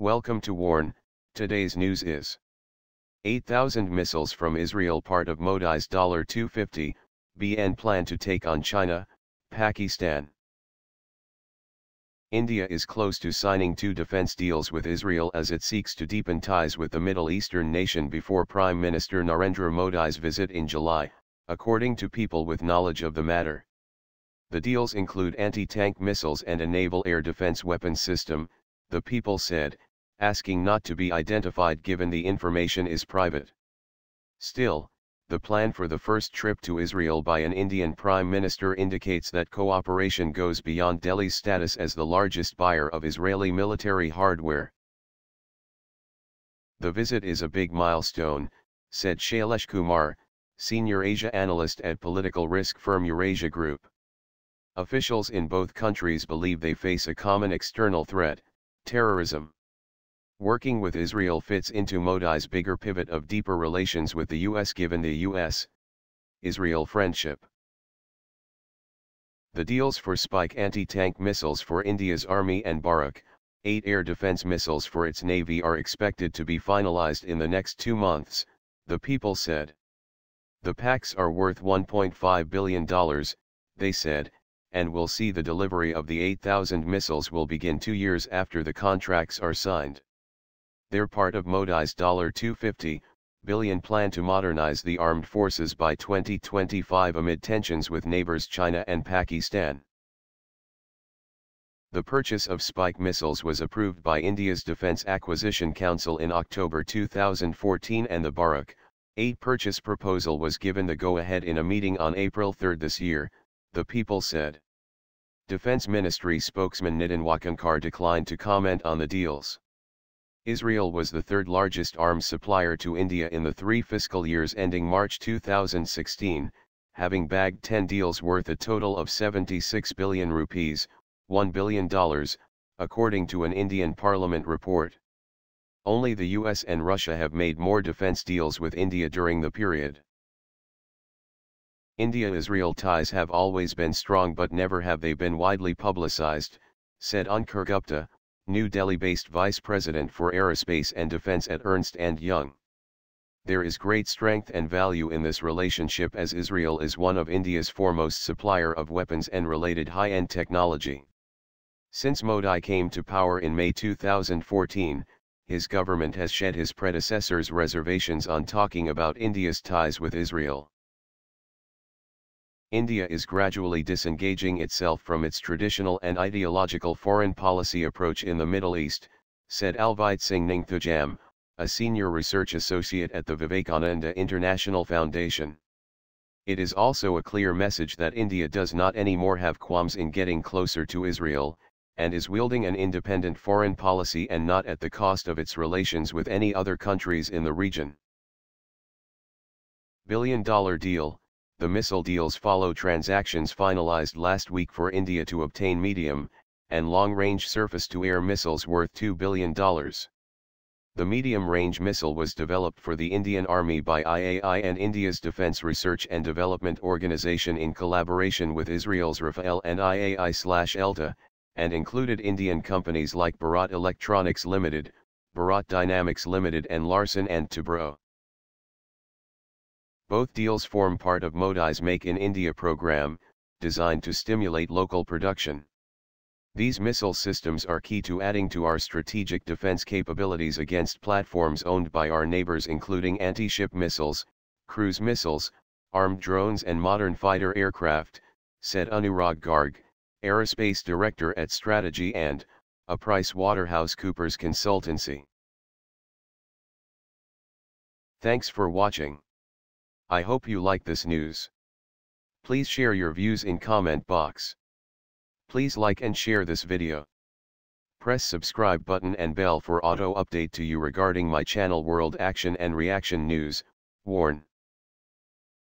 Welcome to Warn. Today's news is 8,000 missiles from Israel, part of Modi's $250 billion plan to take on China, Pakistan. India is close to signing 2 defense deals with Israel as it seeks to deepen ties with the Middle Eastern nation before Prime Minister Narendra Modi's visit in July, according to people with knowledge of the matter. The deals include anti-tank missiles and a naval air defense weapons system, the people said, asking not to be identified given the information is private. Still, the plan for the first trip to Israel by an Indian Prime Minister indicates that cooperation goes beyond Delhi's status as the largest buyer of Israeli military hardware. The visit is a big milestone, said Shailesh Kumar, senior Asia analyst at political risk firm Eurasia Group. Officials in both countries believe they face a common external threat, terrorism. Working with Israel fits into Modi's bigger pivot of deeper relations with the U.S. given the U.S.-Israel friendship. The deals for Spike anti-tank missiles for India's army and Barak, 8 air defense missiles for its navy are expected to be finalized in the next 2 months, the people said. The packs are worth $1.5 billion, they said, and will see the delivery of the 8,000 missiles will begin 2 years after the contracts are signed. They're part of Modi's $250 billion plan to modernize the armed forces by 2025 amid tensions with neighbors China and Pakistan. The purchase of Spike missiles was approved by India's Defence Acquisition Council in October 2014 and the Barak 8 purchase proposal was given the go-ahead in a meeting on April 3 this year, the people said. Defense Ministry spokesman Nitin Wakankar declined to comment on the deals. Israel was the 3rd largest arms supplier to India in the 3 fiscal years ending March 2016, having bagged 10 deals worth a total of 76 billion rupees, $1 billion, according to an Indian Parliament report. Only the US and Russia have made more defense deals with India during the period. India-Israel ties have always been strong but never have they been widely publicized, said Ankur Gupta, New Delhi-based Vice President for Aerospace and Defense at Ernst & Young. There is great strength and value in this relationship as Israel is one of India's foremost supplier of weapons and related high-end technology. Since Modi came to power in May 2014, his government has shed his predecessor's reservations on talking about India's ties with Israel. India is gradually disengaging itself from its traditional and ideological foreign policy approach in the Middle East, said Alvite Singh Ningthujam, a senior research associate at the Vivekananda International Foundation. It is also a clear message that India does not anymore have qualms in getting closer to Israel, and is wielding an independent foreign policy and not at the cost of its relations with any other countries in the region. Billion-dollar deal. The missile deals follow transactions finalized last week for India to obtain medium and long-range surface-to-air missiles worth $2 billion. The medium-range missile was developed for the Indian Army by IAI and India's Defence Research and Development Organisation in collaboration with Israel's Rafael and IAI/ELTA, and included Indian companies like Bharat Electronics Limited, Bharat Dynamics Limited and Larsen & Toubro. Both deals form part of Modi's Make in India program, designed to stimulate local production. These missile systems are key to adding to our strategic defense capabilities against platforms owned by our neighbors including anti-ship missiles, cruise missiles, armed drones and modern fighter aircraft, said Anurag Garg, Aerospace Director at Strategy and, a PricewaterhouseCoopers consultancy. Thanks for watching. I hope you like this news. Please share your views in comment box. Please like and share this video. Press subscribe button and bell for auto update to you regarding my channel World Action and Reaction News, Warn.